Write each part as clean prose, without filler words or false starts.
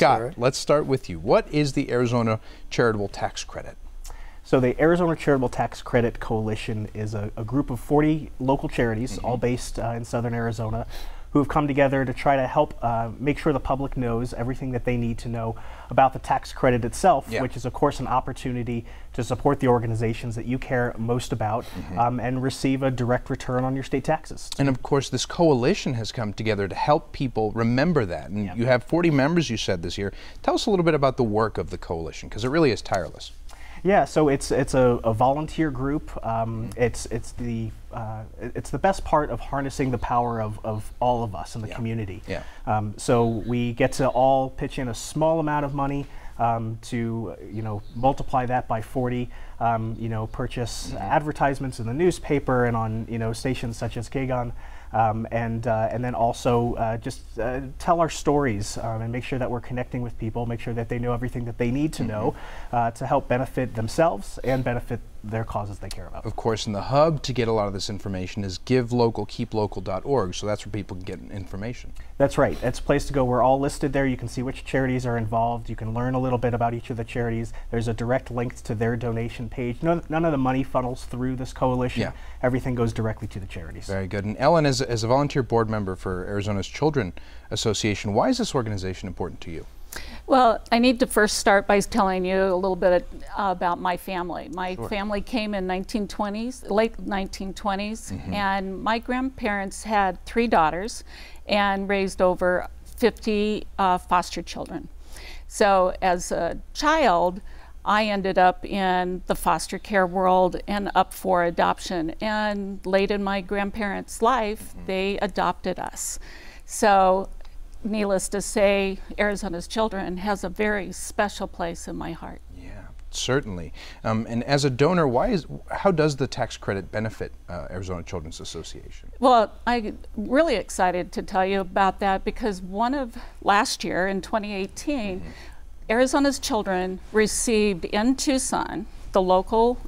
Scott, Sarah. let's start with you. What is the Arizona Charitable Tax Credit? So the Arizona Charitable Tax Credit Coalition is a group of 40 local charities, all based in southern Arizona, who have come together to try to help make sure the public knows everything that they need to know about the tax credit itself, which is of course an opportunity to support the organizations that you care most about and receive a direct return on your state taxes. And of course this coalition has come together to help people remember that. And you have 40 members, you said, this year. Tell us a little bit about the work of the coalition, because it really is tireless. Yeah, so it's a volunteer group. It's the best part of harnessing the power of all of us in the community. So we get to all pitch in a small amount of money to multiply that by 40. Purchase advertisements in the newspaper and on stations such as KGON. And then also just tell our stories and make sure that we're connecting with people, make sure that they know everything that they need to know to help benefit themselves and benefit their causes they care about. Of course, and the hub to get a lot of this information is givelocalkeeplocal.org, so that's where people can get information. That's right. It's a place to go. We're all listed there. You can see which charities are involved. You can learn a little bit about each of the charities. There's a direct link to their donation page. None of the money funnels through this coalition. Everything goes directly to the charities. Very good. And Ellen, as a volunteer board member for Arizona's Children Association, why is this organization important to you? Well, I need to first start by telling you a little bit about my family. My family came in late 1920s, and my grandparents had 3 daughters and raised over 50 foster children. So as a child, I ended up in the foster care world and up for adoption. And late in my grandparents' life, they adopted us. So needless to say, Arizona's Children has a very special place in my heart. Yeah, certainly. And as a donor, how does the tax credit benefit Arizona Children's Association? Well, I'm really excited to tell you about that because last year in 2018, Arizona's Children received in Tucson, the local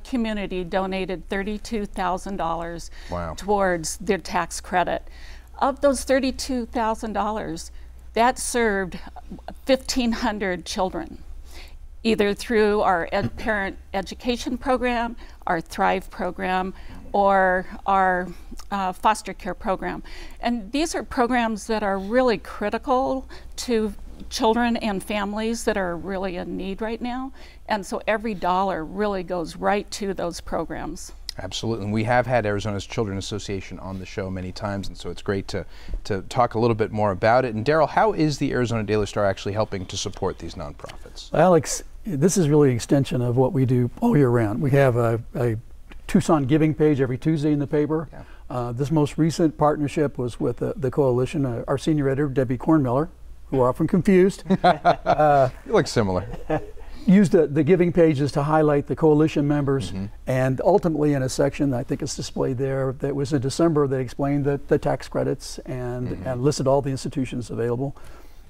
community donated $32,000 towards their tax credit. Of those $32,000, that served 1,500 children, either through our parent education program, our Thrive program, or our foster care program. And these are programs that are really critical to children and families that are really in need right now. And so every dollar really goes right to those programs. Absolutely. And we have had Arizona's Children Association on the show many times, and so it's great to talk a little bit more about it. And Daryl, how is the Arizona Daily Star actually helping to support these nonprofits? Alex, this is really an extension of what we do all year round. We have a Tucson giving page every Tuesday in the paper. This most recent partnership was with the coalition, our senior editor, Debbie Kornmiller, who are often confused. You look similar. Used the giving pages to highlight the coalition members, and ultimately in a section, I think it's displayed there, that was in December, they explained the tax credits and listed all the institutions available.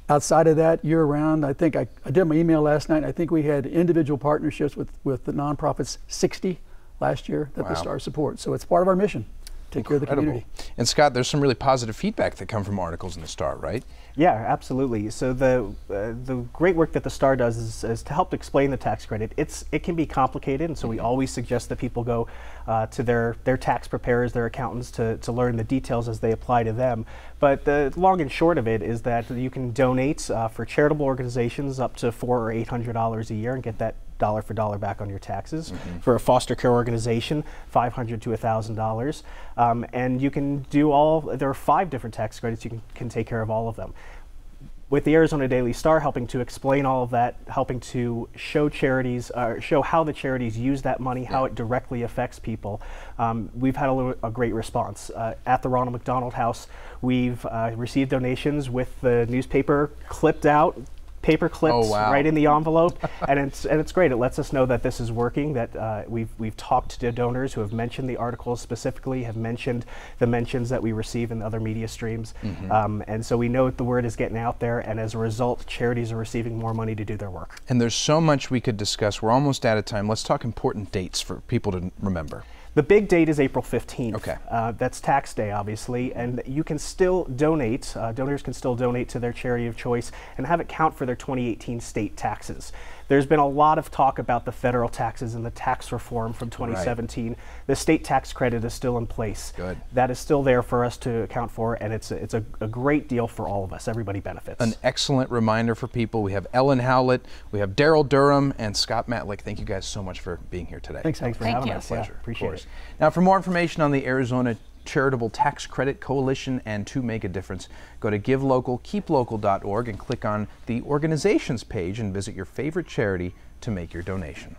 Outside of that, year-round, I think I did my email last night, I think we had individual partnerships with the nonprofits, 60 last year that the Star supports. So it's part of our mission. Take care of the community. And Scott, there's some really positive feedback that come from articles in the Star, right? Yeah, absolutely. So the great work that the Star does is to help explain the tax credit. It can be complicated, and so we always suggest that people go to their tax preparers, their accountants, to learn the details as they apply to them. But the long and short of it is that you can donate for charitable organizations up to $400 or $800 a year and get that dollar for dollar back on your taxes. For a foster care organization, $500 to $1,000. And you can do there are 5 different tax credits. You can take care of all of them. With the Arizona Daily Star helping to explain all of that, helping to show charities, show how the charities use that money, how it directly affects people, we've had a great response. At the Ronald McDonald House, we've received donations with the newspaper clipped out, paper clips right in the envelope, and it's great. It lets us know that this is working, that we've talked to donors who have mentioned the articles specifically, have mentioned the mentions that we receive in other media streams, and so we know the word is getting out there, and as a result, charities are receiving more money to do their work. And there's so much we could discuss. We're almost out of time. Let's talk important dates for people to remember. The big date is April 15th. Okay. That's tax day, obviously, and you can still donate. Donors can still donate to their charity of choice and have it count for their 2018 state taxes. There's been a lot of talk about the federal taxes and the tax reform from 2017. Right. The state tax credit is still in place. Good. That is still there for us to account for, and it's a great deal for all of us. Everybody benefits. An excellent reminder for people. We have Ellen Howlett, we have Daryl Durham, and Scott Matlick. Thank you guys so much for being here today. Thanks for having us. Pleasure. Yeah, appreciate it. Now, for more information on the Arizona Charitable Tax Credit Coalition and To Make a Difference, go to givelocal.keeplocal.org and click on the organizations page and visit your favorite charity to make your donation.